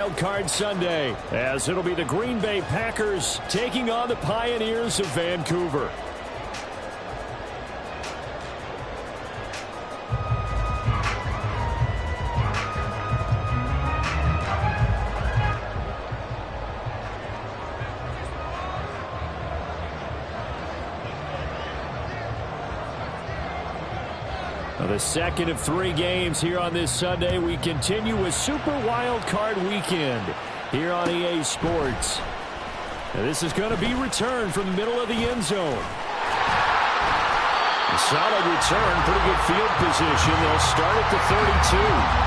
Wild Card Sunday, as it'll be the Green Bay Packers taking on the Pioneers of Vancouver. The second of 3 games here on this Sunday. We continue with Super Wild Card Weekend here on EA Sports. Now this is going to be returned from the middle of the end zone. A solid return, pretty good field position. They'll start at the 32.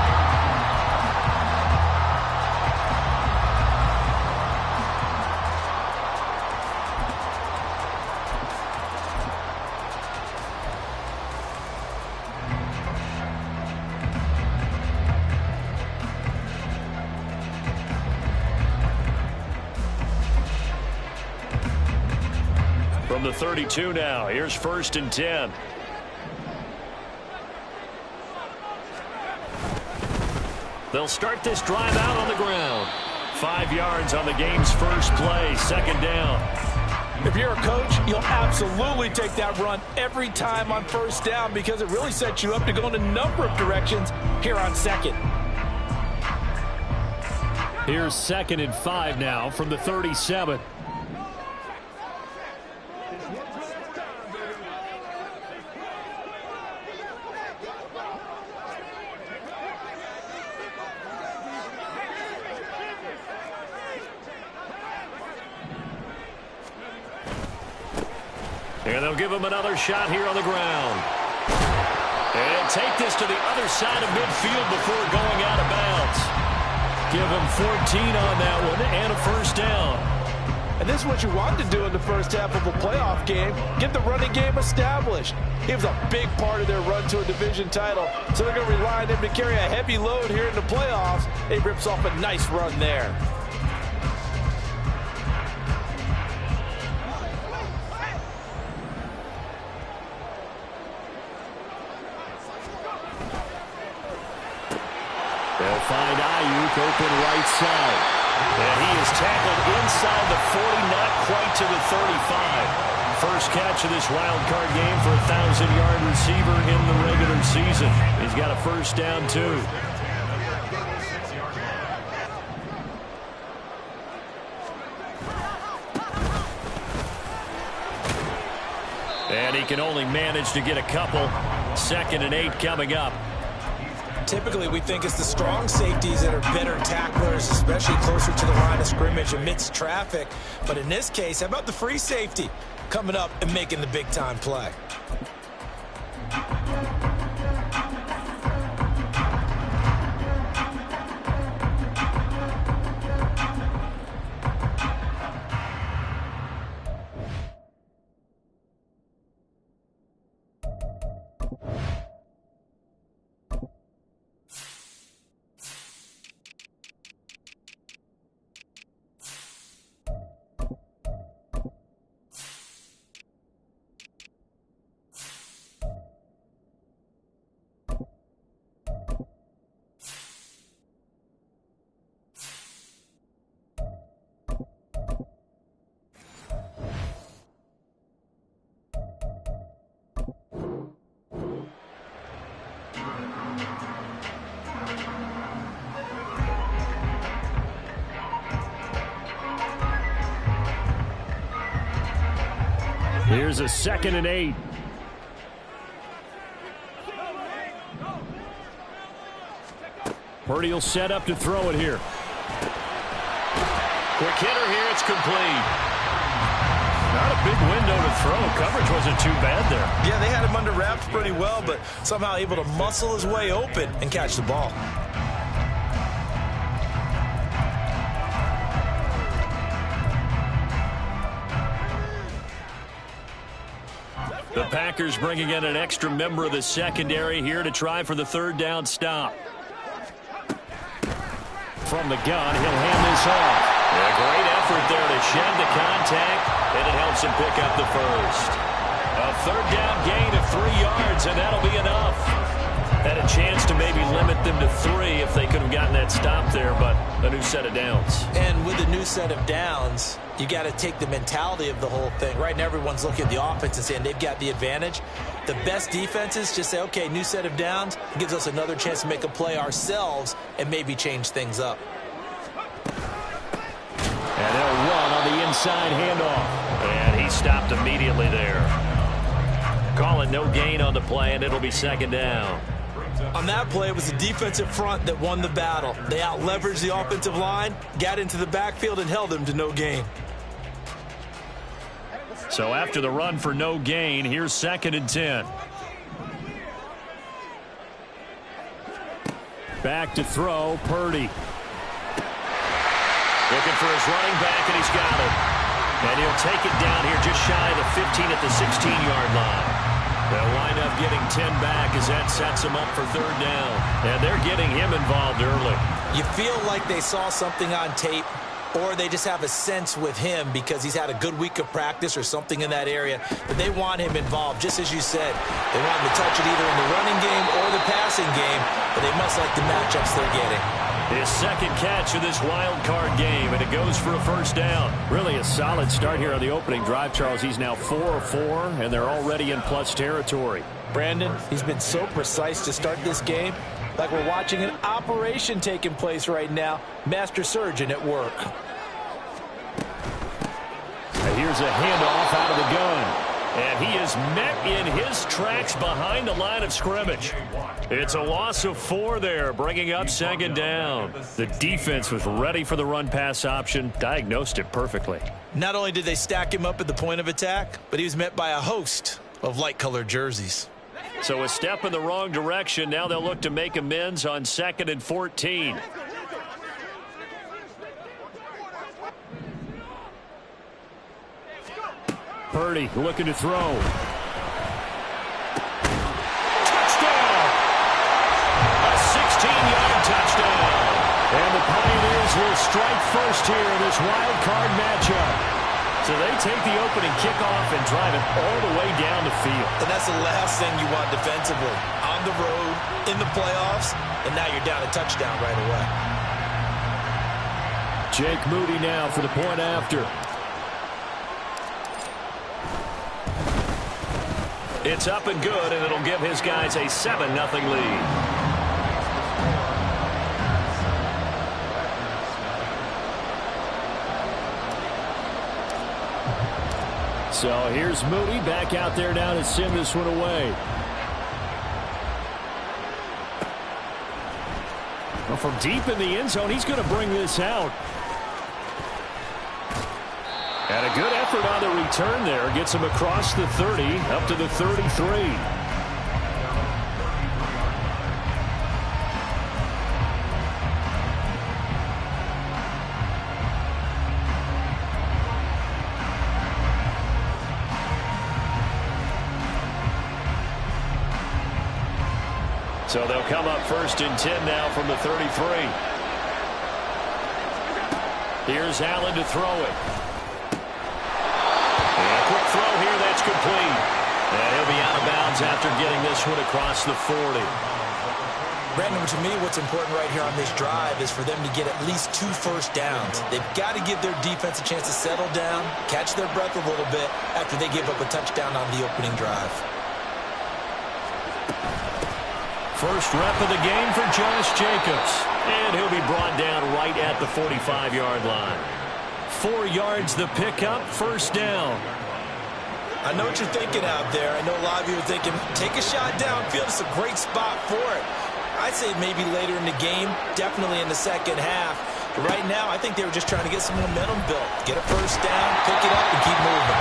From the 32 now, here's 1st and 10. They'll start this drive out on the ground. 5 yards on the game's first play, 2nd down. If you're a coach, you'll absolutely take that run every time on 1st down because it really sets you up to go in a number of directions here on 2nd. Here's 2nd and 5 now from the 37. And they'll give him another shot here on the ground. And take this to the other side of midfield before going out of bounds. Give him 14 on that one and a 1st down. And this is what you wanted to do in the first half of a playoff game. Get the running game established. He was a big part of their run to a division title. So they're going to rely on him to carry a heavy load here in the playoffs. He rips off a nice run there. They'll find Ayuk open right side. And he is tackled inside the 40, not quite to the 35. First catch of this wild card game for a 1,000-yard receiver in the regular season. He's got a 1st down, too. And he can only manage to get a couple. 2nd and 8 coming up. Typically, we think it's the strong safeties that are better tacklers, especially closer to the line of scrimmage amidst traffic. But in this case, how about the free safety coming up and making the big-time play? Here's a 2nd and 8. Purdy will set up to throw it here. Quick hitter here. It's complete. Not a big window to throw. Coverage wasn't too bad there. Yeah, they had him under wraps pretty well, but somehow able to muscle his way open and catch the ball. The Packers bringing in an extra member of the secondary here to try for the 3rd down stop. From the gun, he'll hand this off. A great effort there to shed the contact, and it helps him pick up the 1st. A 3rd down gain of 3 yards, and that'll be enough. Had a chance to maybe limit them to 3 if they could have gotten that stop there, but a new set of downs. And with a new set of downs, you got to take the mentality of the whole thing. Right now, everyone's looking at the offense and saying they've got the advantage. The best defenses just say, okay, new set of downs. It gives us another chance to make a play ourselves and maybe change things up. And they'll run on the inside handoff. And he stopped immediately there. Calling no gain on the play, and it'll be second down. On that play, it was the defensive front that won the battle. They out-leveraged the offensive line, got into the backfield, and held them to no gain. So after the run for no gain, here's 2nd and 10. Back to throw, Purdy. Looking for his running back, and he's got it. And he'll take it down here just shy of the 15 at the 16-yard line. They'll wind up getting 10 back as that sets him up for 3rd down. And they're getting him involved early. You feel like they saw something on tape, or they just have a sense with him because he's had a good week of practice or something in that area. But they want him involved, just as you said. They want him to touch it either in the running game or the passing game, but they must like the matchups they're getting. His 2nd catch of this wild card game, and it goes for a 1st down. Really a solid start here on the opening drive, Charles. He's now 4 of 4, and they're already in plus territory. Brandon, he's been so precise to start this game, like we're watching an operation taking place right now. Master surgeon at work. And here's a handoff out of the gun. And he is met in his tracks behind the line of scrimmage. It's a loss of 4 there, bringing up 2nd down. The defense was ready for the run-pass option, diagnosed it perfectly. Not only did they stack him up at the point of attack, but he was met by a host of light-colored jerseys. So a step in the wrong direction. Now they'll look to make amends on 2nd and 14. Purdy looking to throw. Touchdown! A 16-yard touchdown. And the Pioneers will strike first here in this wild card matchup. So they take the opening kickoff and drive it all the way down the field. And that's the last thing you want defensively. On the road, in the playoffs, and now you're down a touchdown right away. Jake Moody now for the point after. It's up and good, and it'll give his guys a 7-0 lead. So here's Moody back out there now to send this one away. Well, from deep in the end zone, he's going to bring this out. And a good effort on the return there. Gets him across the 30, up to the 33. So they'll come up 1st and 10 now from the 33. Here's Allen to throw it. And a quick throw here, that's complete. And he'll be out of bounds after getting this one across the 40. Brandon, to me, what's important right here on this drive is for them to get at least 2 first downs. They've got to give their defense a chance to settle down, catch their breath a little bit after they give up a touchdown on the opening drive. First rep of the game for Josh Jacobs. And he'll be brought down right at the 45-yard line. 4 yards the pickup, 1st down. I know what you're thinking out there. I know a lot of you are thinking, take a shot downfield. It's a great spot for it. I'd say maybe later in the game, definitely in the second half. But right now, I think they were just trying to get some momentum built. Get a first down, pick it up, and keep moving.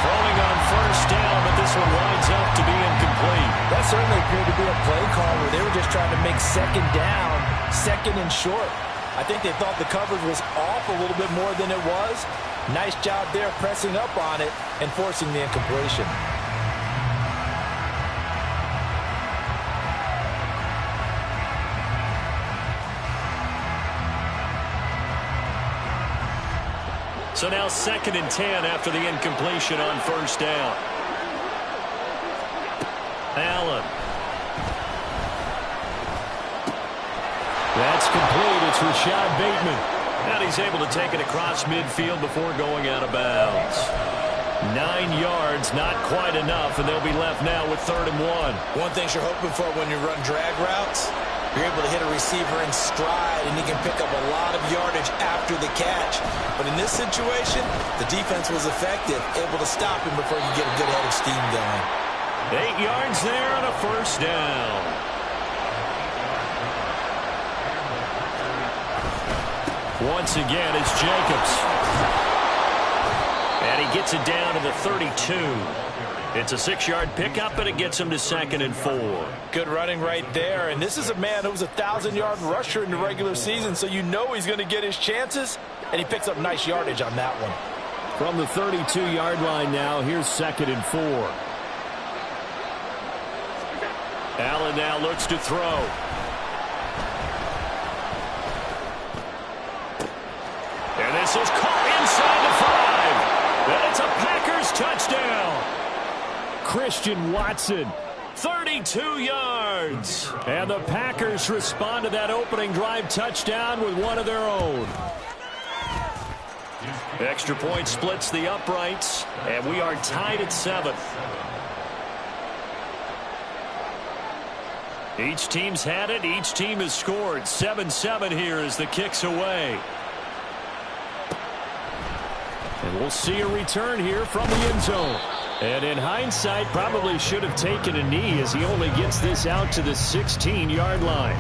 Throwing on 1st down, but this one winds up to be incomplete. That certainly appeared to be a play call where they were just trying to make 2nd down, 2nd and short. I think they thought the coverage was off a little bit more than it was. Nice job there pressing up on it and forcing the incompletion. So now 2nd and 10 after the incompletion on 1st down. Allen. complete. It's Rashad Bateman. And he's able to take it across midfield before going out of bounds. 9 yards, not quite enough, and they'll be left now with 3rd and 1. One thing you're hoping for when you run drag routes, you're able to hit a receiver in stride, and he can pick up a lot of yardage after the catch. But in this situation, the defense was effective, able to stop him before he could get a good head of steam going. 8 yards there on a 1st down. Once again, it's Jacobs. And he gets it down to the 32. It's a 6-yard pickup, and it gets him to 2nd and 4. Good running right there. And this is a man who was a 1,000-yard rusher in the regular season, so you know he's going to get his chances, and he picks up nice yardage on that one. From the 32-yard line now, here's 2nd and 4. Allen now looks to throw. And this is caught inside the 5. And it's a Packers touchdown. Christian Watson, 32 yards. And the Packers respond to that opening drive touchdown with one of their own. Extra point splits the uprights, and we are tied at 7. Each team's had it. Each team has scored. 7-7 here as the kick's away. And we'll see a return here from the end zone. And in hindsight, probably should have taken a knee as he only gets this out to the 16-yard line.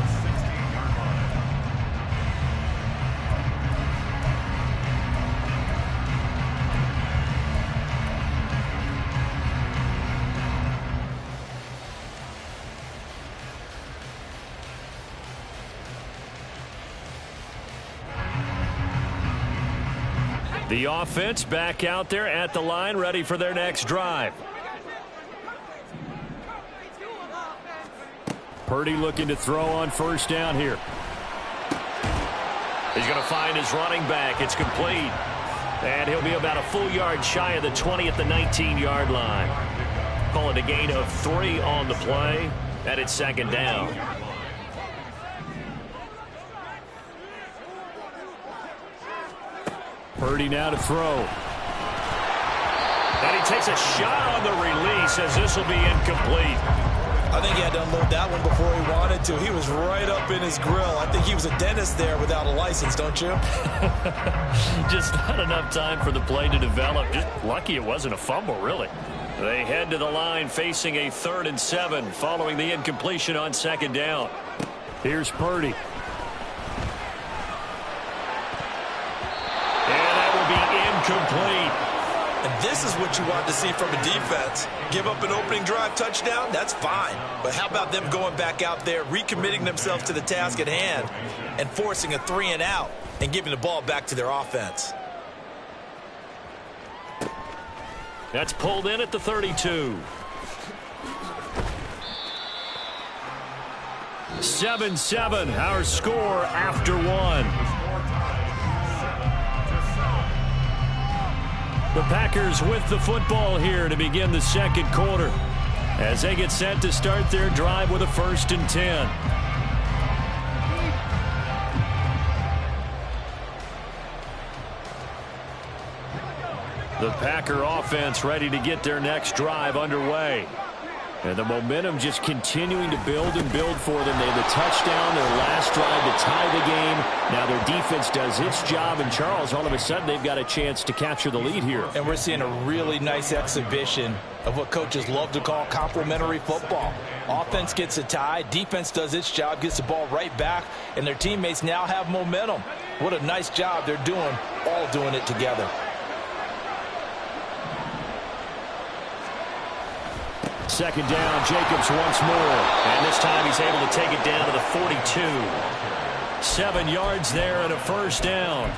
The offense back out there at the line, ready for their next drive. Purdy looking to throw on 1st down here. He's going to find his running back. It's complete. And he'll be about a full yard shy of the 20 at the 19-yard line. Call it a gain of 3 on the play. And it's 2nd down. Purdy now to throw. And he takes a shot on the release as this will be incomplete. I think he had to unload that one before he wanted to. He was right up in his grill. I think he was a dentist there without a license, don't you? Just not enough time for the play to develop. Just lucky it wasn't a fumble, really. They head to the line facing a 3rd and 7 following the incompletion on 2nd down. Here's Purdy. Complete. And this is what you want to see from a defense. Give up an opening drive touchdown, that's fine. But how about them going back out there, recommitting themselves to the task at hand, and forcing a 3-and-out and giving the ball back to their offense? That's pulled in at the 32. 7-7, our score after 1. The Packers with the football here to begin the 2nd quarter as they get set to start their drive with a 1st and 10. The Packer offense ready to get their next drive underway. And the momentum just continuing to build and build for them. They had the touchdown, their last drive to tie the game. Now their defense does its job. And, Charles, all of a sudden they've got a chance to capture the lead here. And we're seeing a really nice exhibition of what coaches love to call complementary football. Offense gets a tie, defense does its job, gets the ball right back, and their teammates now have momentum. What a nice job they're doing, all doing it together. Second down, Jacobs once more. And this time he's able to take it down to the 42. 7 yards there and a 1st down.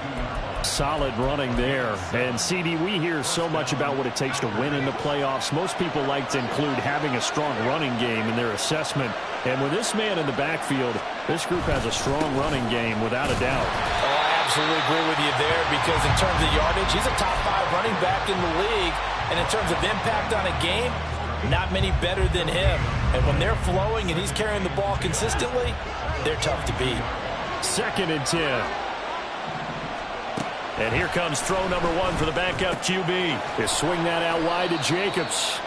Solid running there. And, CD, we hear so much about what it takes to win in the playoffs. Most people like to include having a strong running game in their assessment. And with this man in the backfield, this group has a strong running game without a doubt. Oh, I absolutely agree with you there because in terms of yardage, he's a top 5 running back in the league. And in terms of impact on a game, not many better than him. And when they're flowing and he's carrying the ball consistently, they're tough to beat. 2nd and 10. And here comes throw number 1 for the backup QB. They swing that out wide to Jacobs.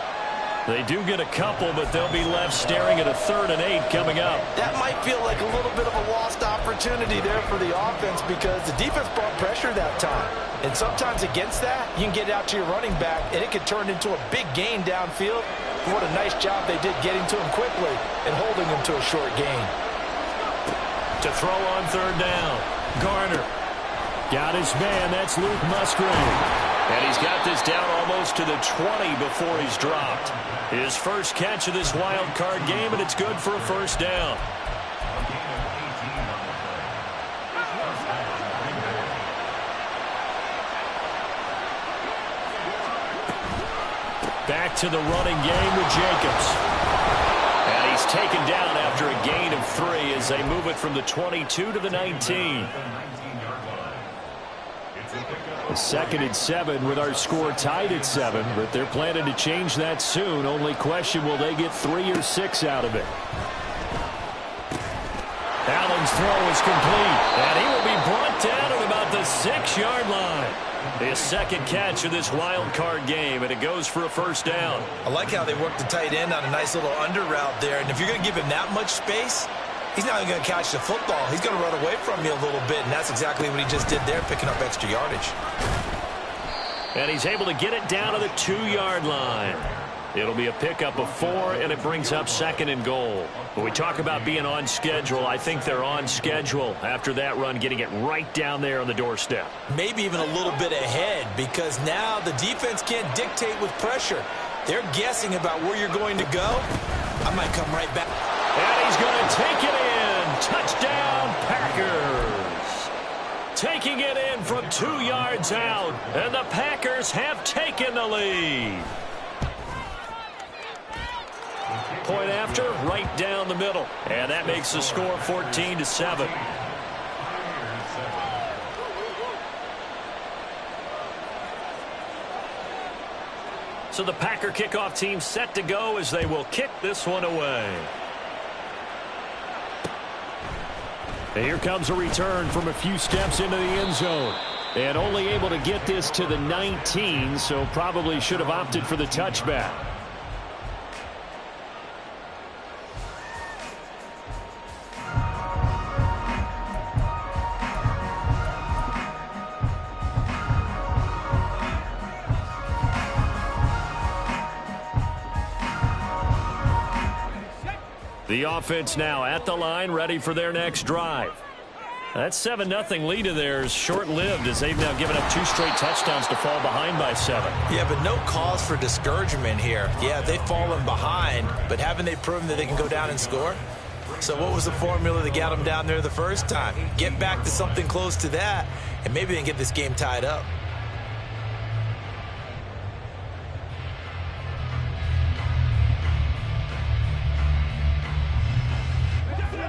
They do get a couple, but they'll be left staring at a 3rd and 8 coming up. That might feel like a little bit of a lost opportunity there for the offense because the defense brought pressure that time. And sometimes against that, you can get out to your running back, and it could turn into a big gain downfield. What a nice job they did getting to him quickly and holding him to a short gain. To throw on 3rd down, Garner. Got his man, that's Luke Musgrave. And he's got this down almost to the 20 before he's dropped. His first catch of this wild card game, and it's good for a 1st down. Back to the running game with Jacobs. And he's taken down after a gain of 3 as they move it from the 22 to the 19. 2nd and 7 with our score tied at 7, but they're planning to change that soon. Only question, will they get 3 or 6 out of it? Allen's throw is complete, and he will be brought down at about the 6-yard line. His 2nd catch of this wild card game, and it goes for a 1st down. I like how they work the tight end on a nice little under route there, and if you're going to give him that much space, he's not even going to catch the football. He's going to run away from you a little bit, and that's exactly what he just did there, picking up extra yardage. And he's able to get it down to the 2-yard line. It'll be a pickup of 4, and it brings up 2nd and goal. When we talk about being on schedule, I think they're on schedule after that run, getting it right down there on the doorstep. Maybe even a little bit ahead, because now the defense can't dictate with pressure. They're guessing about where you're going to go. I might come right back. And he's going to take it in. Touchdown, Packers. Taking it in from 2 yards out, and the Packers have taken the lead. Point after, right down the middle. And that makes the score 14-7. So the Packer kickoff team set to go as they will kick this one away. And here comes a return from a few steps into the end zone. And only able to get this to the 19, so probably should have opted for the touchback. The offense now at the line, ready for their next drive. That 7-0 lead of theirs short-lived as they've now given up 2 straight touchdowns to fall behind by 7. Yeah, but no cause for discouragement here. Yeah, they've fallen behind, but haven't they proven that they can go down and score? So what was the formula that got them down there the first time? Get back to something close to that, and maybe they can get this game tied up.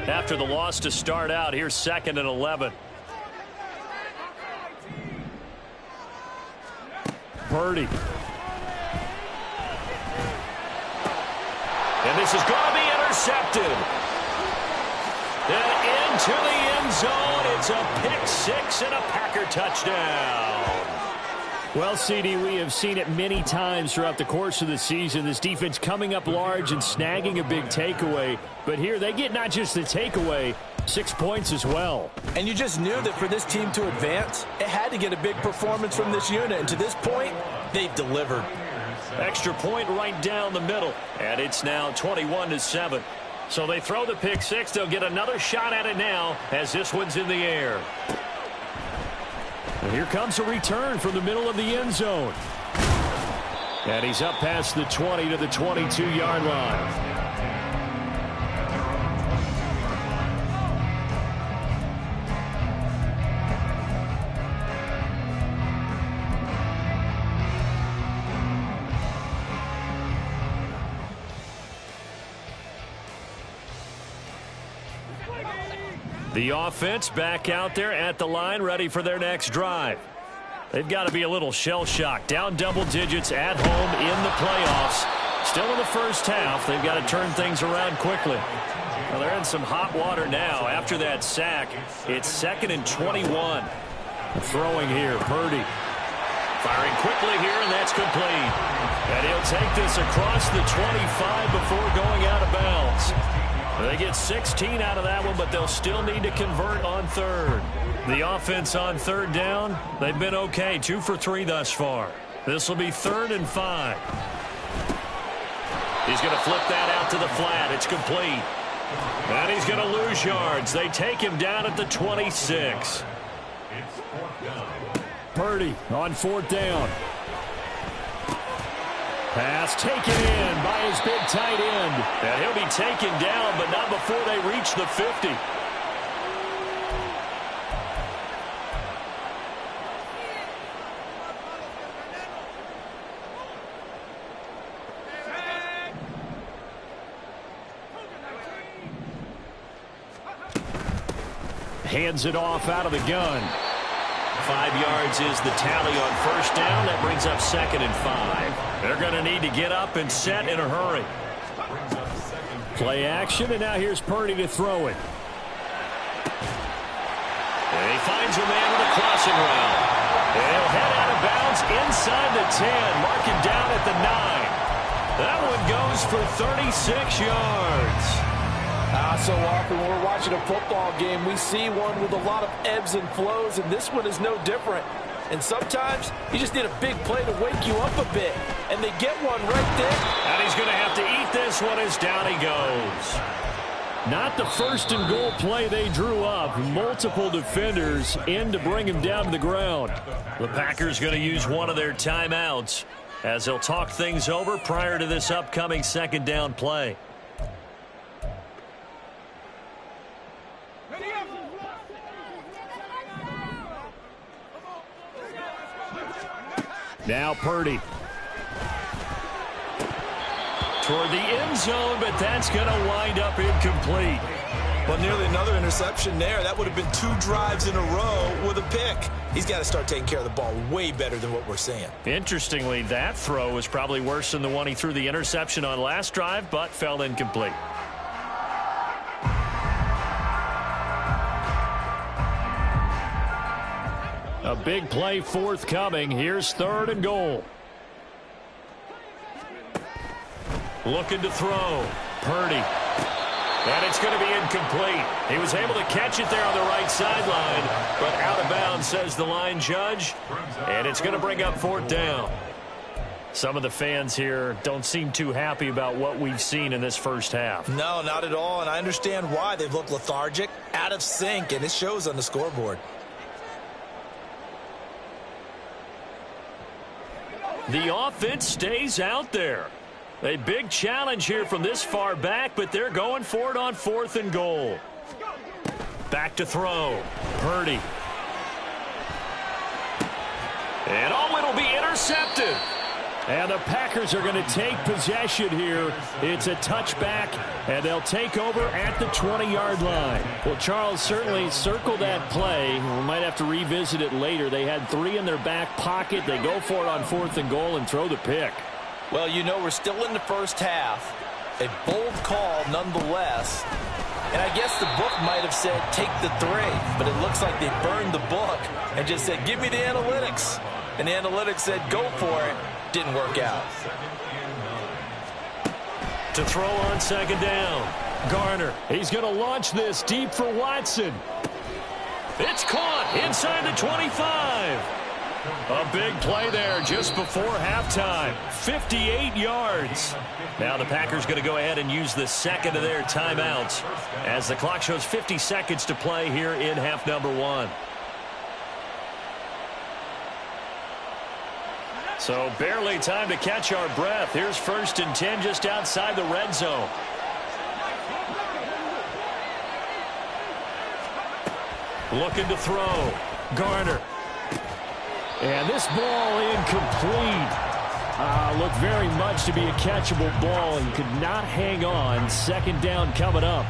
After the loss to start out, here's 2nd and 11. Purdy. And this is going to be intercepted. And into the end zone. It's a pick 6 and a Packer touchdown. Well, CD, we have seen it many times throughout the course of the season. This defense coming up large and snagging a big takeaway. But here they get not just the takeaway, 6 points as well. And you just knew that for this team to advance, it had to get a big performance from this unit. And to this point, they've delivered. Extra point right down the middle. And it's now 21-7. So they throw the pick 6. They'll get another shot at it now as this one's in the air. And here comes a return from the middle of the end zone. And he's up past the 20 to the 22-yard line. The offense back out there at the line, ready for their next drive. They've got to be a little shell-shocked. Down double digits at home in the playoffs. Still in the first half. They've got to turn things around quickly. Well, they're in some hot water now. After that sack, it's 2nd and 21. Throwing here, Purdy. Firing quickly here, and that's complete. And he'll take this across the 25 before going out of bounds. They get 16 out of that one, but they'll still need to convert on 3rd. The offense on 3rd down, they've been okay. 2 for 3 thus far. This will be 3rd and 5. He's going to flip that out to the flat. It's complete. And he's going to lose yards. They take him down at the 26. Purdy on 4th down. Pass taken in by his big tight end. And he'll be taken down, but not before they reach the 50. Hands it off out of the gun. 5 yards is the tally on 1st down. That brings up 2nd and 5. They're going to need to get up and set in a hurry. Play action, and now here's Purdy to throw it. And he finds a man with a crossing route. And he'll head out of bounds inside the 10. Mark it down at the 9. That one goes for 36 yards. So often when we're watching a football game, we see one with a lot of ebbs and flows, and this one is no different. And sometimes you just need a big play to wake you up a bit, and they get one right there. And he's going to have to eat this one as down he goes. Not the 1st and goal play they drew up. Multiple defenders in to bring him down to the ground. The Packers going to use one of their timeouts as they'll talk things over prior to this upcoming 2nd down play. Now Purdy. Toward the end zone, but that's going to wind up incomplete. Well, nearly another interception there. That would have been 2 drives in a row with a pick. He's got to start taking care of the ball way better than what we're seeing. Interestingly, that throw was probably worse than the one he threw the interception on last drive, but fell incomplete. A big play forthcoming. Here's 3rd and goal. Looking to throw. Purdy. And it's going to be incomplete. He was able to catch it there on the right sideline, but out of bounds, says the line judge. And it's going to bring up 4th down. Some of the fans here don't seem too happy about what we've seen in this first half. No, not at all, and I understand why. They've looked lethargic, out of sync, and it shows on the scoreboard. The offense stays out there. A big challenge here from this far back, but they're going for it on 4th and goal. Back to throw. Purdy. And it'll be intercepted. And the Packers are going to take possession here. It's a touchback, and they'll take over at the 20-yard line. Well, Charles, certainly circle that play. We might have to revisit it later. They had 3 in their back pocket. They go for it on 4th and goal and throw the pick. Well, you know, we're still in the first half. A bold call nonetheless. And I guess the book might have said take the 3, but it looks like they burned the book and just said give me the analytics. And the analytics said go for it. Didn't work out. To throw on 2nd down. Garner. He's going to launch this deep for Watson. It's caught inside the 25. A big play there just before halftime. 58 yards. Now the Packers going to go ahead and use the 2nd of their timeouts as the clock shows 50 seconds to play here in half number 1. So barely time to catch our breath. Here's 1st and 10 just outside the red zone. Looking to throw. Garner. And this ball incomplete. Looked very much to be a catchable ball and could not hang on. 2nd down coming up.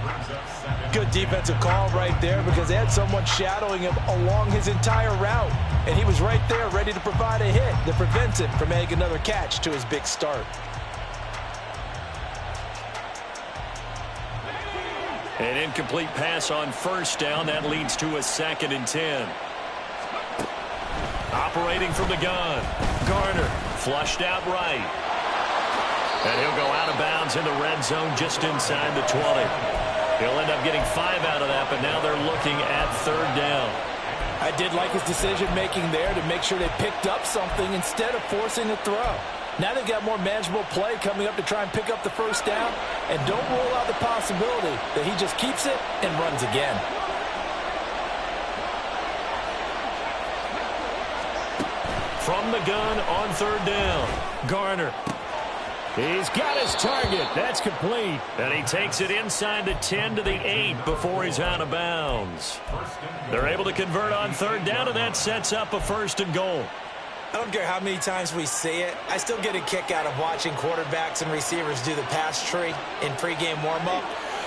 Good defensive call right there because they had someone shadowing him along his entire route. And he was right there ready to provide a hit that prevents him from making another catch to his big start. An incomplete pass on first down. That leads to a 2nd and 10. Operating from the gun. Garner flushed out right. And he'll go out of bounds in the red zone just inside the 20. He'll end up getting 5 out of that, but now they're looking at 3rd down. I did like his decision-making there to make sure they picked up something instead of forcing a throw. Now they've got more manageable play coming up to try and pick up the 1st down, and don't rule out the possibility that he just keeps it and runs again. From the gun on 3rd down. Garner. He's got his target. That's complete. And he takes it inside the 10 to the 8 before he's out of bounds. They're able to convert on 3rd down, and that sets up a 1st and goal. I don't care how many times we see it. I still get a kick out of watching quarterbacks and receivers do the pass tree in pregame warm-up.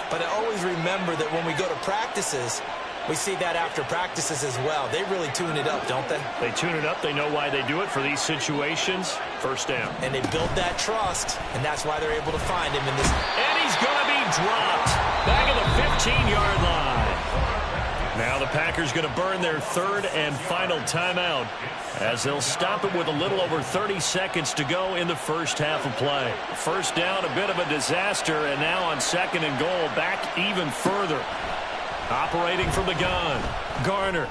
But I always remember that when we go to practices, we see that after practices as well. They really tune it up, don't they? They tune it up. They know why they do it for these situations. 1st down. And they build that trust, and that's why they're able to find him in this. And he's going to be dropped back at the 15-yard line. Now the Packers going to burn their 3rd and final timeout as they'll stop it with a little over 30 seconds to go in the 1st half of play. 1st down, a bit of a disaster, and now on 2nd and goal, back even further. Operating from the gun. Garner.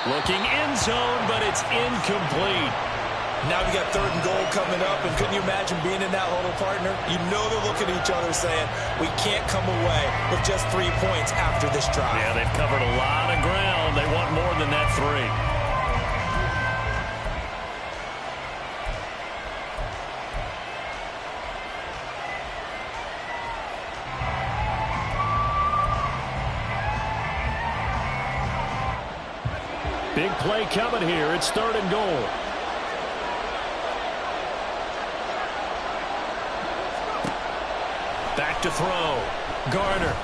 Looking end zone, but it's incomplete. Now we got 3rd and goal coming up, and couldn't you imagine being in that huddle, partner? You know they're looking at each other saying, we can't come away with just 3 points after this drive. Yeah, they've covered a lot of ground. They want more than that 3. Big play coming here. It's 3rd and goal. Back to throw. Garner.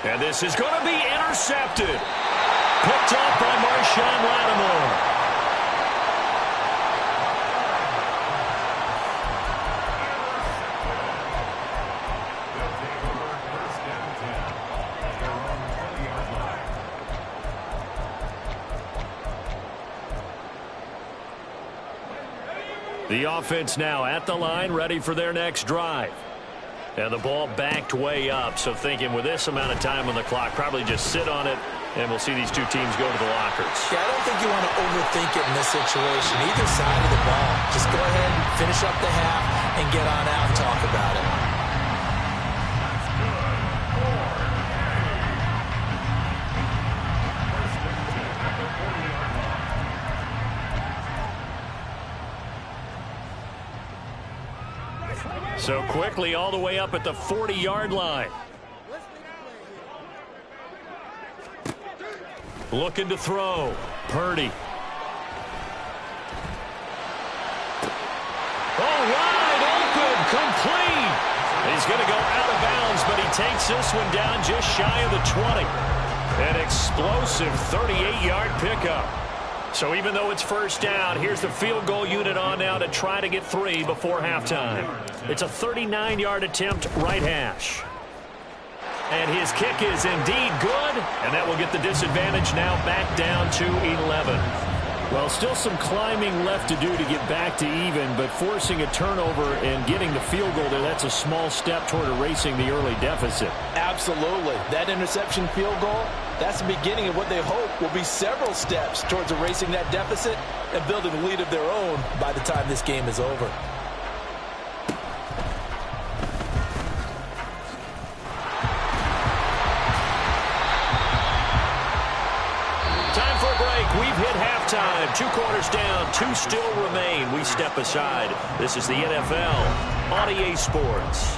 And this is going to be intercepted. Picked up by Marshawn Lattimore. The offense now at the line, ready for their next drive. And the ball backed way up, so thinking with this amount of time on the clock, probably just sit on it, and we'll see these two teams go to the lockers. Yeah, I don't think you want to overthink it in this situation. Either side of the ball. Just go ahead and finish up the half and get on out and talk about it. So quickly all the way up at the 40-yard line. Looking to throw. Purdy. Oh, wide open. Complete. He's going to go out of bounds, but he takes this one down just shy of the 20. An explosive 38-yard pickup. So even though it's 1st down, here's the field goal unit on now to try to get 3 before halftime. It's a 39-yard attempt, right hash. And his kick is indeed good, and that will get the disadvantage now back down to 11. Well, still some climbing left to do to get back to even, but forcing a turnover and getting the field goal there, that's a small step toward erasing the early deficit. Absolutely. That interception field goal, that's the beginning of what they hope will be several steps towards erasing that deficit and building a lead of their own by the time this game is over. Time for a break. We've hit halftime. 2 quarters down. 2 still remain. We step aside. This is the NFL on EA Sports.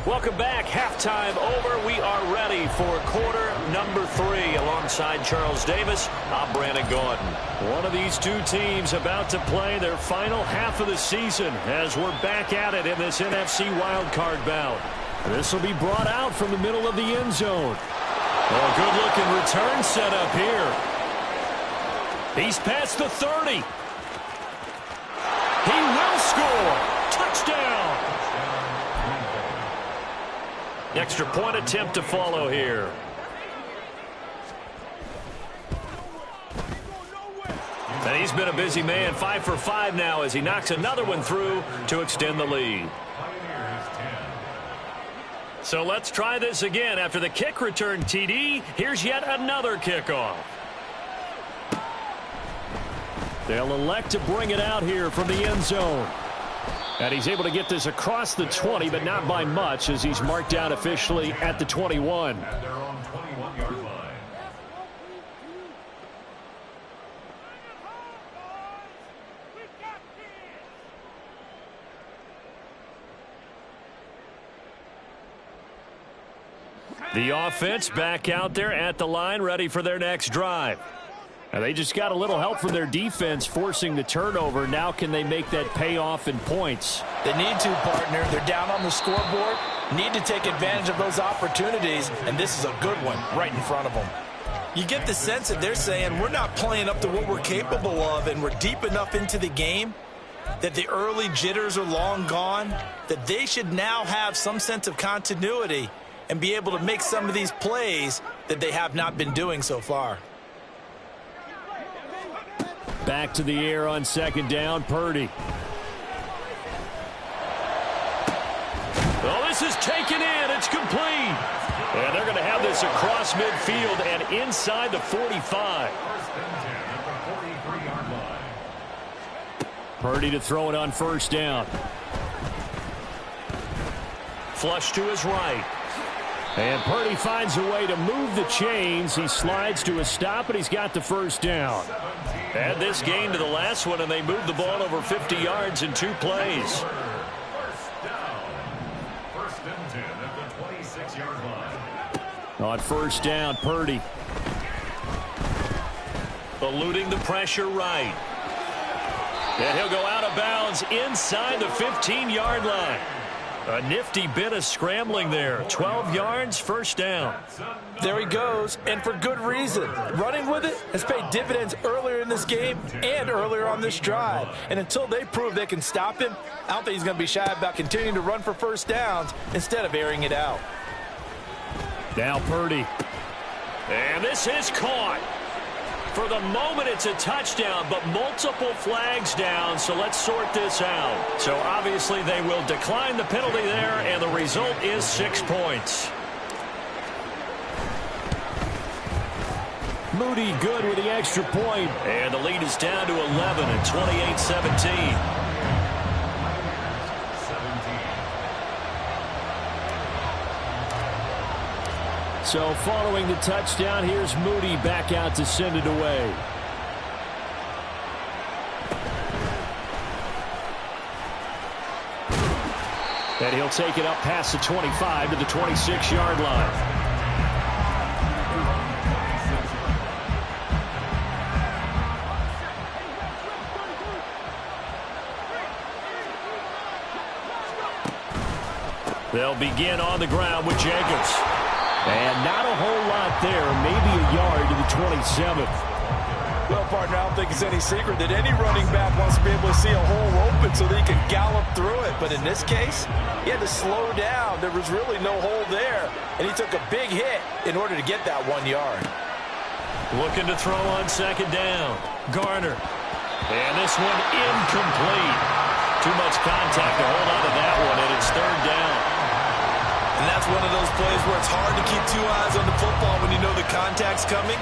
Welcome back. Halftime over. We are ready for quarter number 3. Alongside Charles Davis, I'm Brandon Gordon. One of these two teams about to play their final half of the season as we're back at it in this NFC wildcard bout. This will be brought out from the middle of the end zone. Oh, good-looking return set up here. He's past the 30. He will score. Touchdown. Extra point attempt to follow here. And he's been a busy man, 5 for 5 now as he knocks another one through to extend the lead. So let's try this again. After the kick return TD, here's yet another kickoff. They'll elect to bring it out here from the end zone. And he's able to get this across the 20, but not by much as he's marked down officially at the 21. The offense back out there at the line, ready for their next drive. Now they just got a little help from their defense forcing the turnover. Now can they make that pay off in points? They need to, partner. They're down on the scoreboard. Need to take advantage of those opportunities, and this is a good one right in front of them. You get the sense that they're saying we're not playing up to what we're capable of, and we're deep enough into the game that the early jitters are long gone, that they should now have some sense of continuity and be able to make some of these plays that they have not been doing so far. Back to the air on second down, Purdy. Oh, this is taken in. It's complete. And they're going to have this across midfield and inside the 45. Purdy to throw it on first down. Flush to his right. And Purdy finds a way to move the chains. He slides to a stop, and he's got the first down. Add this gain to the last one, and they moved the ball over 50 yards in 2 plays. First and 10 at the 26-yard line. On first down, Purdy. Eluding the pressure right. And he'll go out of bounds inside the 15-yard line. A nifty bit of scrambling there. 12 yards, first down. There he goes, and for good reason. Running with it has paid dividends earlier in this game and earlier on this drive. And until they prove they can stop him, I don't think he's going to be shy about continuing to run for first downs instead of airing it out. Now Purdy. And this is caught. For the moment, it's a touchdown, but multiple flags down, so let's sort this out. So obviously they will decline the penalty there, and the result is 6 points. Moody good with the extra point. And the lead is down to 11 at 28-17. So following the touchdown, here's Moody back out to send it away. And he'll take it up past the 25 to the 26-yard line. They'll begin on the ground with Jacobs. And not a whole lot there, maybe a yard to the 27th. Well, partner, I don't think it's any secret that any running back wants to be able to see a hole open so that he can gallop through it. But in this case, he had to slow down. There was really no hole there, and he took a big hit in order to get that 1 yard. Looking to throw on second down. Garner. And this one incomplete. Too much contact to hold on to that one, and it's third down. And that's one of those plays where it's hard to keep 2 eyes on the football when you know the contact's coming,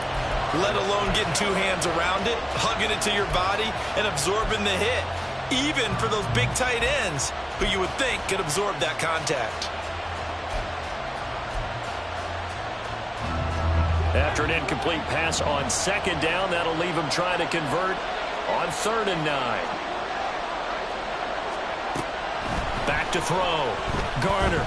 let alone getting 2 hands around it, hugging it to your body, and absorbing the hit, even for those big tight ends who you would think could absorb that contact. After an incomplete pass on second down, that'll leave him trying to convert on 3rd and 9. Back to throw. Garner.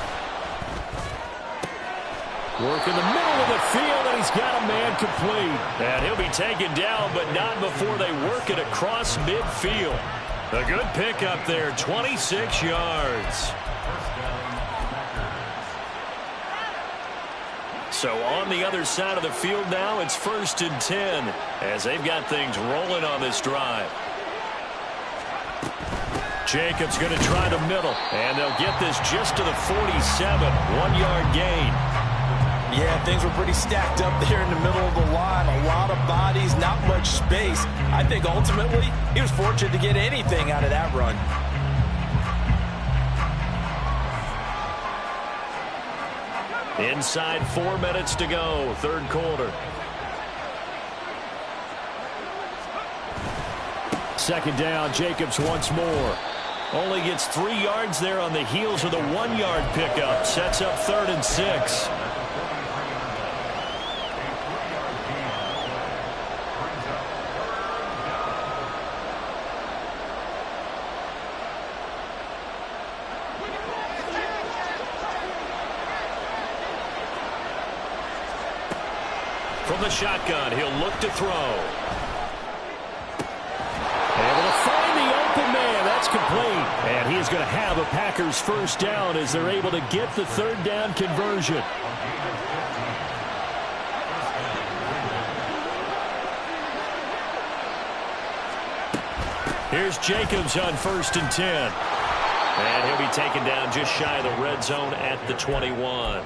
Work in the middle of the field, and he's got a man complete. And he'll be taken down, but not before they work it across midfield. A good pickup there, 26 yards. So on the other side of the field now, it's 1st and 10 as they've got things rolling on this drive. Jacobs going to try to middle, and they'll get this just to the 47, 1-yard gain. Yeah, things were pretty stacked up there in the middle of the line. A lot of bodies, not much space. I think ultimately he was fortunate to get anything out of that run. Inside 4 minutes to go, third quarter. Second down, Jacobs once more. Only gets 3 yards there on the heels of the 1-yard pickup. Sets up 3rd and 6. From the shotgun, he'll look to throw. Able to find the open man. That's complete. And he is going to have a Packers first down as they're able to get the 3rd down conversion. Here's Jacobs on 1st and 10. And he'll be taken down just shy of the red zone at the 21.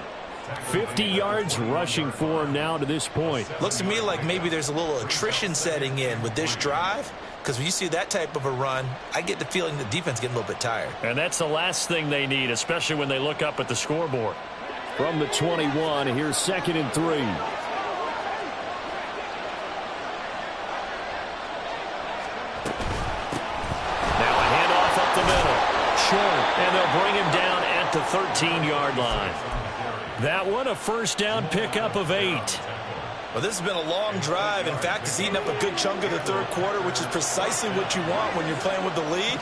50 yards rushing for him now to this point. Looks to me like maybe there's a little attrition setting in with this drive, because when you see that type of a run, I get the feeling the defense getting a little bit tired. And that's the last thing they need, especially when they look up at the scoreboard. From the 21, here's 2nd and 3. Now a handoff up the middle. Short, and they'll bring him down at the 13-yard line. That one, a first down pickup of 8. Well, this has been a long drive. In fact, it's eaten up a good chunk of the third quarter, which is precisely what you want when you're playing with the lead.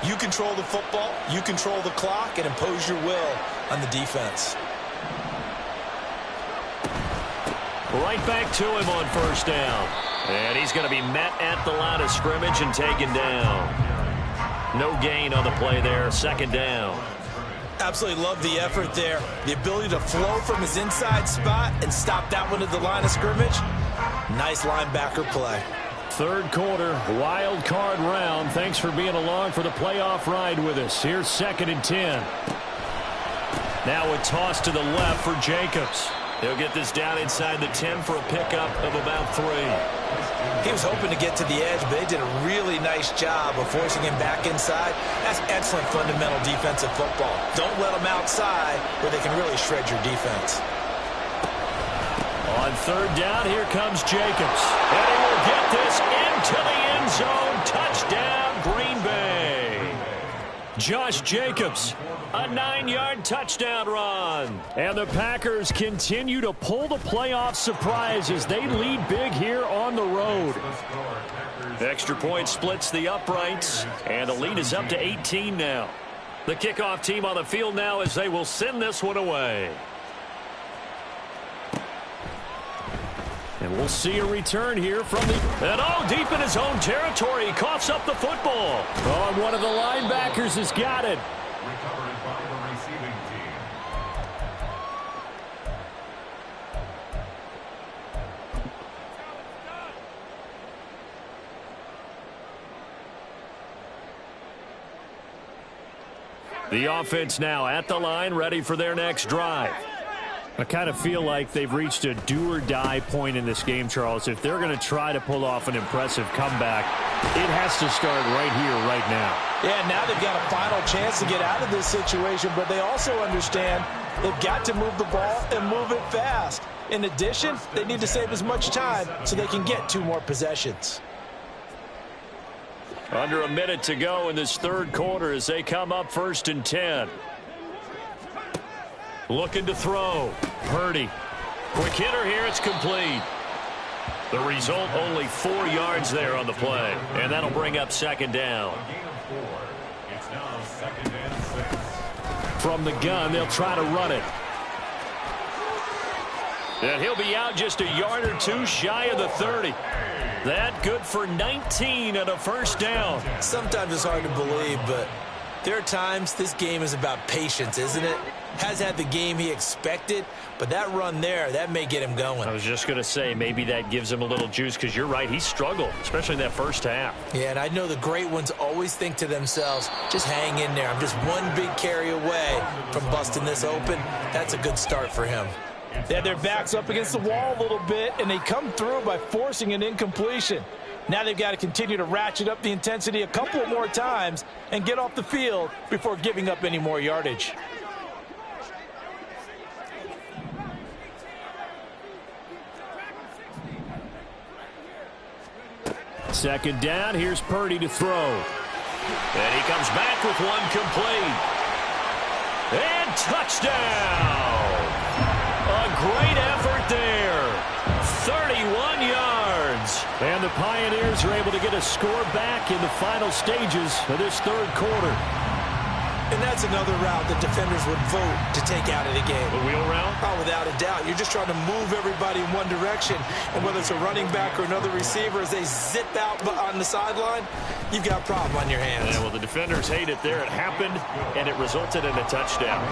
You control the football, you control the clock, and impose your will on the defense. Right back to him on first down. And he's going to be met at the line of scrimmage and taken down. No gain on the play there, 2nd down. Absolutely love the effort there. The ability to flow from his inside spot and stop that one at the line of scrimmage. Nice linebacker play. Third quarter, wild card round. Thanks for being along for the playoff ride with us. Here's 2nd and 10. Now a toss to the left for Jacobs. He'll get this down inside the 10 for a pickup of about 3. He was hoping to get to the edge, but they did a really nice job of forcing him back inside. That's excellent fundamental defensive football. Don't let them outside where they can really shred your defense. On 3rd down, here comes Jacobs. And he will get this into the end zone. Touchdown, Green Bay. Josh Jacobs, a 9-yard touchdown run. And the Packers continue to pull the playoff surprise as they lead big here on the road. Extra point splits the uprights, and the lead is up to 18 now. The kickoff team on the field now as they will send this one away. And we'll see a return here from the... And deep in his own territory. He coughs up the football. And one of the linebackers has got it. Recovered by the receiving team. The offense now at the line, ready for their next drive. I kind of feel like they've reached a do-or-die point in this game, Charles. If they're going to try to pull off an impressive comeback, it has to start right here, right now. Yeah, now they've got a final chance to get out of this situation, but they also understand they've got to move the ball and move it fast. In addition, they need to save as much time so they can get 2 more possessions. Under a minute to go in this third quarter as they come up 1st and 10. Looking to throw. Purdy. Quick hitter here. It's complete. The result, only 4 yards there on the play. And that'll bring up 2nd down. A gain of 4. It's now 2nd and 6. From the gun, they'll try to run it. And he'll be out just a yard or 2 shy of the 30. That good for 19 and a first down. Sometimes it's hard to believe, but there are times this game is about patience, isn't it? has had the game he expected, but that run there, that may get him going. I was just going to say, maybe that gives him a little juice, because you're right, he struggled, especially in that first half. Yeah, and I know the great ones always think to themselves, just hang in there. I'm just one big carry away from busting this open. That's a good start for him. They had their backs up against the wall a little bit, and they come through by forcing an incompletion. Now they've got to continue to ratchet up the intensity a couple more times and get off the field before giving up any more yardage. Second down, here's Purdy to throw. And he comes back with one complete. And touchdown! A great effort there. 31 yards. And the Pioneers are able to get a score back in the final stages of this third quarter. And that's another route that defenders would vote to take out of the game. The wheel route? Oh, without a doubt. You're just trying to move everybody in one direction. And whether it's a running back or another receiver, as they zip out on the sideline, you've got a problem on your hands. Yeah, well, the defenders hate it there. It happened, and it resulted in a touchdown.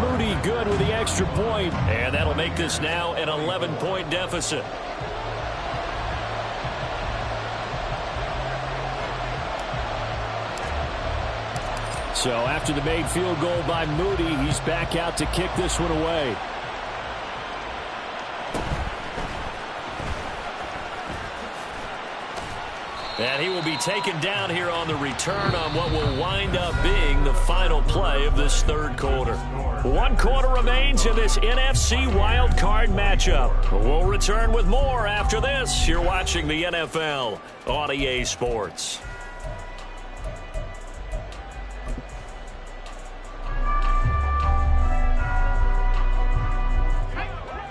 Moody good with the extra point. And that'll make this now an 11-point deficit. So after the made field goal by Moody, he's back out to kick this one away. And he will be taken down here on the return on what will wind up being the final play of this third quarter. 1 quarter remains in this NFC Wild Card matchup. We'll return with more after this. You're watching the NFL on EA Sports.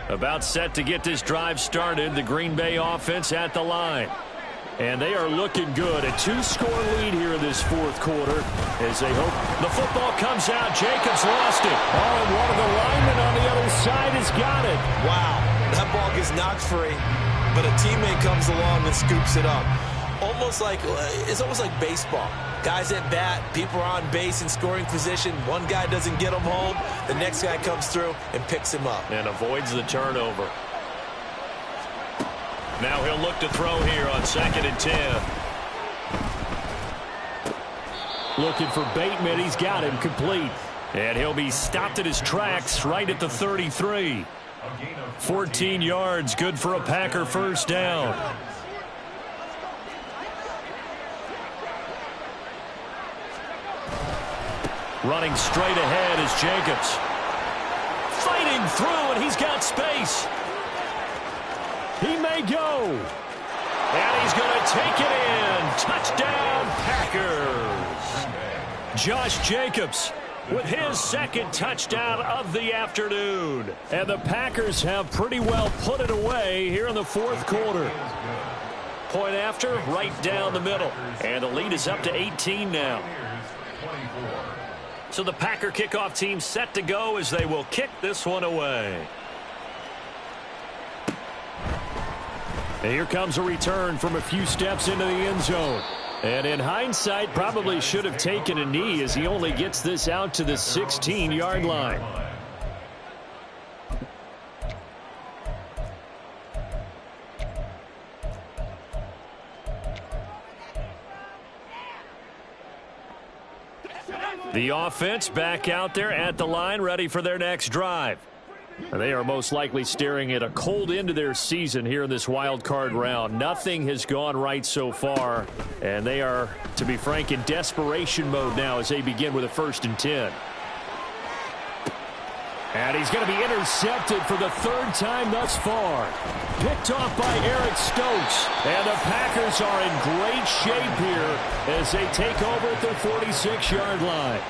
About set to get this drive started, the Green Bay offense at the line. And they are looking good. A 2-score lead here in this fourth quarter as they hope. The football comes out. Jacobs lost it. Oh, and one of the linemen on the other side has got it. Wow, that ball gets knocked free, but a teammate comes along and scoops it up. It's almost like baseball. Guys at bat, people are on base in scoring position. One guy doesn't get him home. The next guy comes through and picks him up. And avoids the turnover. Now he'll look to throw here on 2nd and 10. Looking for Bateman. He's got him complete. And he'll be stopped at his tracks right at the 33. 14 yards, good for a Packer first down. Running straight ahead is Jacobs. Fighting through, and he's got space. He may go. And he's going to take it in. Touchdown, Packers. Josh Jacobs with his second touchdown of the afternoon. And the Packers have pretty well put it away here in the fourth quarter. Point after, right down the middle. And the lead is up to 18 now. So the Packer kickoff team set to go as they will kick this one away. And here comes a return from a few steps into the end zone. And in hindsight, probably should have taken a knee as he only gets this out to the 16-yard line. The offense back out there at the line, ready for their next drive. And they are most likely staring at a cold end to their season here in this wild card round. Nothing has gone right so far, and they are, to be frank, in desperation mode now as they begin with a 1st and 10. And he's going to be intercepted for the 3rd time thus far. Picked off by Eric Stokes. And the Packers are in great shape here as they take over at their 46-yard line.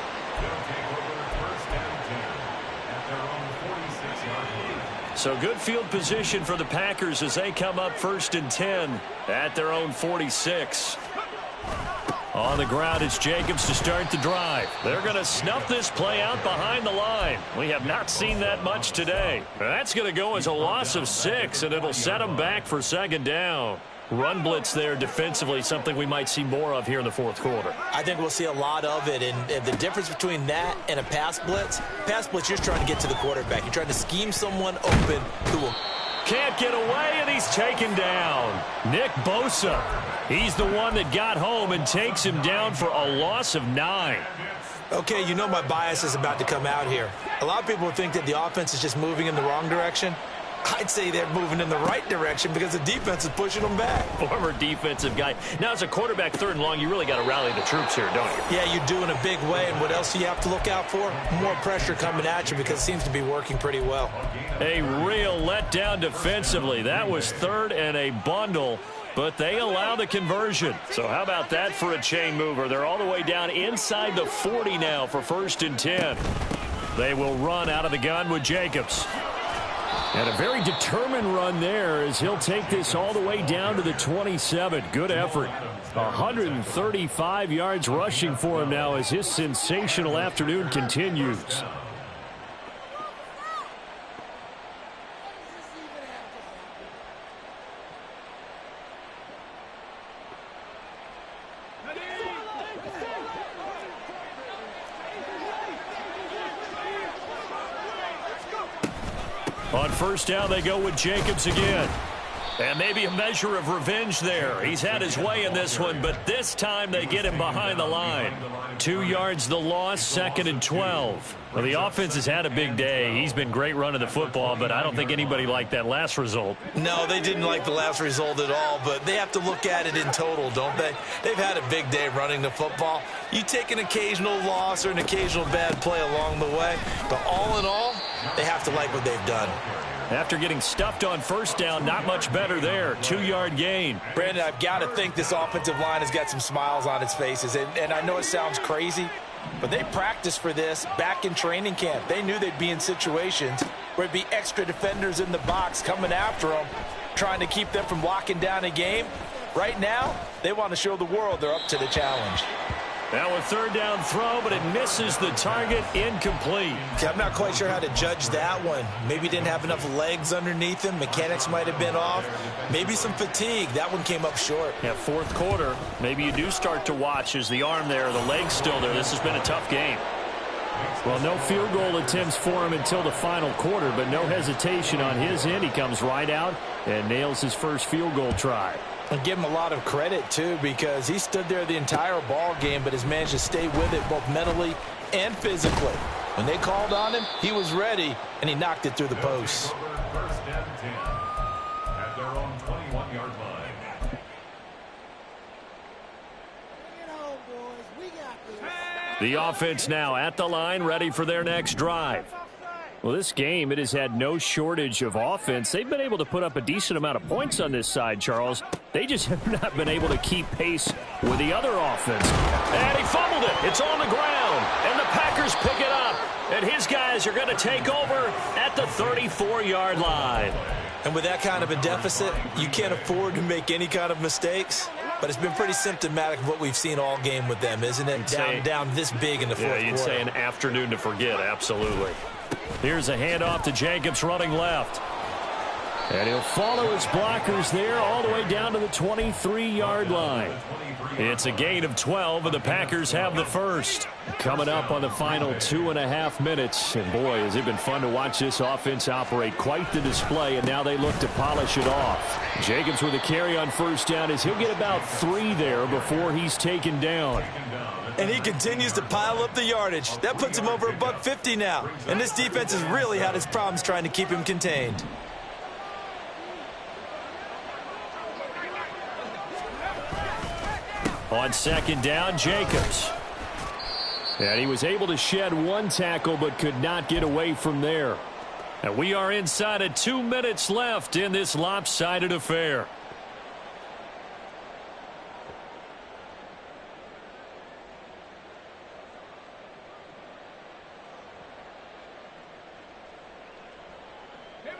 So good field position for the Packers as they come up 1st and 10 at their own 46. On the ground, it's Jacobs to start the drive. They're going to snuff this play out behind the line. We have not seen that much today. That's going to go as a loss of 6, and it'll set them back for 2nd down. Run blitz there defensively, something we might see more of here in the fourth quarter. I think we'll see a lot of it, and the difference between that and a pass blitz, you're trying to get to the quarterback. You're trying to scheme someone open who will... Can't get away, and he's taken down. Nick Bosa. He's the one that got home and takes him down for a loss of 9. Okay, you know my bias is about to come out here. A lot of people think that the offense is just moving in the wrong direction. I'd say they're moving in the right direction because the defense is pushing them back. Former defensive guy. Now, as a quarterback, 3rd and long, you really got to rally the troops here, don't you? Yeah, you do in a big way. And what else do you have to look out for? More pressure coming at you because it seems to be working pretty well. A real letdown defensively. That was 3rd and a bundle, but they allow the conversion. So how about that for a chain mover? They're all the way down inside the 40 now for 1st and 10. They will run out of the gun with Jacobs. And a very determined run there as he'll take this all the way down to the 27. Good effort. 135 yards rushing for him now as his sensational afternoon continues. On 1st down, they go with Jacobs again. And maybe a measure of revenge there. He's had his way in this one, but this time they get him behind the line. 2 yards the loss, 2nd and 12. Well, the offense has had a big day. He's been great running the football, but I don't think anybody liked that last result. No, they didn't like the last result at all, but they have to look at it in total, don't they? They've had a big day running the football. You take an occasional loss or an occasional bad play along the way, but all in all, they have to like what they've done. After getting stuffed on 1st down, not much better there. 2-yard gain. Brandon, I've got to think this offensive line has got some smiles on its faces. And I know it sounds crazy, but they practiced for this back in training camp. They knew they'd be in situations where it'd be extra defenders in the box coming after them, trying to keep them from locking down a game. Right now, they want to show the world they're up to the challenge. Now a 3rd down throw, but it misses the target. Incomplete. I'm not quite sure how to judge that one. Maybe didn't have enough legs underneath him. Mechanics might have been off. Maybe some fatigue. That one came up short. Yeah, 4th quarter. Maybe you do start to watch as the arm there, the leg's still there. This has been a tough game. Well, no field goal attempts for him until the final quarter, but no hesitation on his end. He comes right out and nails his first field goal try. And give him a lot of credit, too, because he stood there the entire ball game, but has managed to stay with it both mentally and physically. When they called on him, he was ready, and he knocked it through the posts. 1st and 10 at their own 21-yard line. The offense now at the line, ready for their next drive. Well, this game, it has had no shortage of offense. They've been able to put up a decent amount of points on this side, Charles. They just have not been able to keep pace with the other offense. And he fumbled it. It's on the ground. And the Packers pick it up. And his guys are going to take over at the 34-yard line. And with that kind of a deficit, you can't afford to make any kind of mistakes. But it's been pretty symptomatic of what we've seen all game with them, isn't it? Down this big in the fourth quarter. Yeah, you'd say an afternoon to forget, absolutely. Here's a handoff to Jacobs running left. And he'll follow his blockers there all the way down to the 23-yard line. It's a gain of 12, and the Packers have the first. Coming up on the final 2.5 minutes. And boy, has it been fun to watch this offense operate. Quite the display, and now they look to polish it off. Jacobs with a carry on 1st down as he'll get about 3 there before he's taken down. And he continues to pile up the yardage. That puts him over $150 now. And this defense has really had its problems trying to keep him contained. On 2nd down, Jacobs. And he was able to shed 1 tackle but could not get away from there. And we are inside of 2 minutes left in this lopsided affair.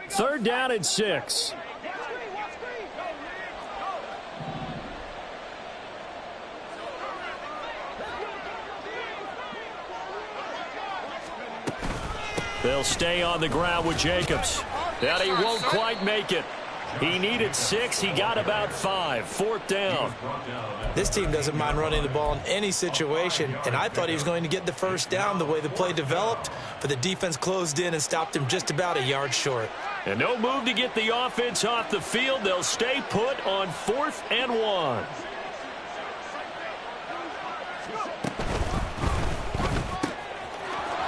Third down and 6. They'll stay on the ground with Jacobs. And he won't quite make it. He needed 6. He got about 5. 4th down. This team doesn't mind running the ball in any situation, and I thought he was going to get the first down the way the play developed, but the defense closed in and stopped him just about a yard short. And no move to get the offense off the field. They'll stay put on 4th and 1.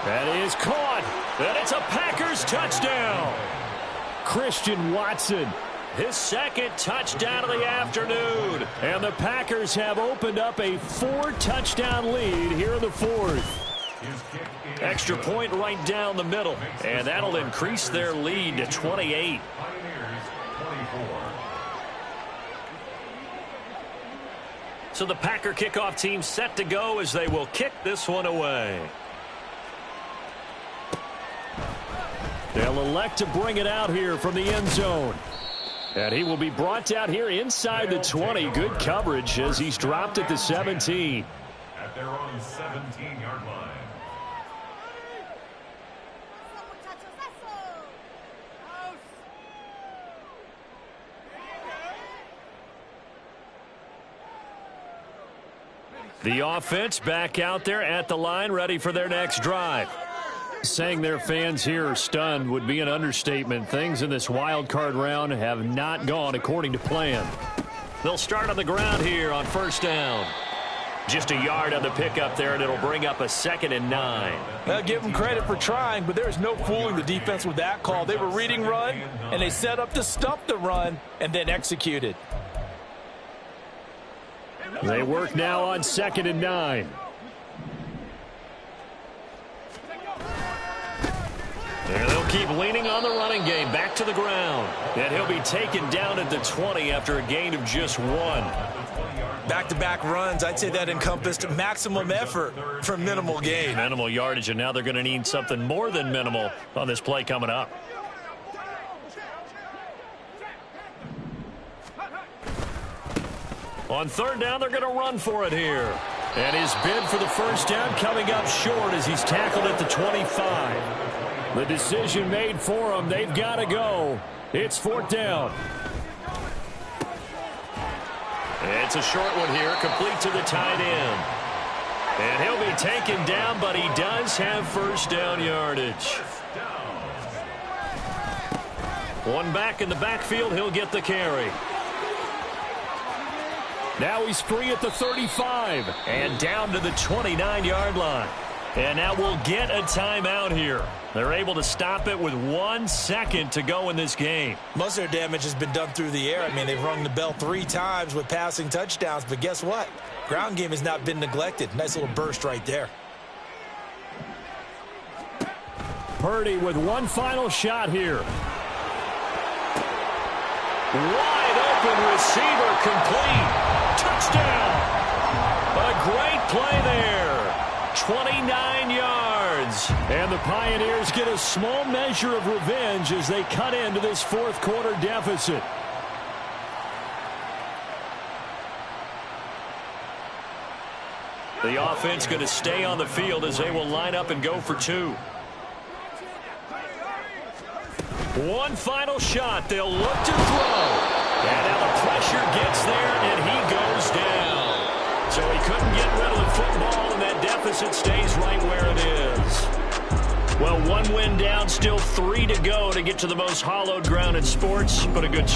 That is caught. And it's a Packers touchdown. Christian Watson, his 2nd touchdown of the afternoon. And the Packers have opened up a 4-touchdown lead here in the 4th. Extra point right down the middle. And that'll increase their lead to 28. So the Packer kickoff team set to go as they will kick this one away. They'll elect to bring it out here from the end zone. And he will be brought out here inside the 20. Good coverage as he's dropped at the 17. At their own 17-yard line. The offense back out there at the line, ready for their next drive. Saying their fans here are stunned would be an understatement. Things in this wild card round have not gone according to plan. They'll start on the ground here on 1st down. Just a yard on the pickup there, and it'll bring up a 2nd and 9. Well, give them credit for trying, but there's no fooling the defense with that call. They were reading run, and they set up to stop the run and then executed. They work now on 2nd and 9. And they'll keep leaning on the running game. Back to the ground. And he'll be taken down at the 20 after a gain of just 1. Back-to-back runs, I'd say that encompassed maximum effort for minimal gain. Minimal yardage, and now they're going to need something more than minimal on this play coming up. On 3rd down, they're going to run for it here. And his bid for the first down coming up short as he's tackled at the 25. The decision made for him. They've got to go. It's 4th down. It's a short one here, complete to the tight end. And he'll be taken down, but he does have first down yardage. One back in the backfield, he'll get the carry. Now he's free at the 35 and down to the 29-yard line. And now we'll get a timeout here. They're able to stop it with 1 second to go in this game. Most of their damage has been done through the air. I mean, they've rung the bell 3 times with passing touchdowns, but guess what? Ground game has not been neglected. Nice little burst right there. Purdy with one final shot here. Wide open receiver, complete. Touchdown. A great play there. 29 yards. And the Pioneers get a small measure of revenge as they cut into this 4th quarter deficit. The offense going to stay on the field as they will line up and go for 2. One final shot. They'll look to throw. And now the pressure gets there, and he goes down. So he couldn't get rid of the football, and that deficit stays right where it is. Well, 1 win down, still 3 to go to get to the most hallowed ground in sports, but a good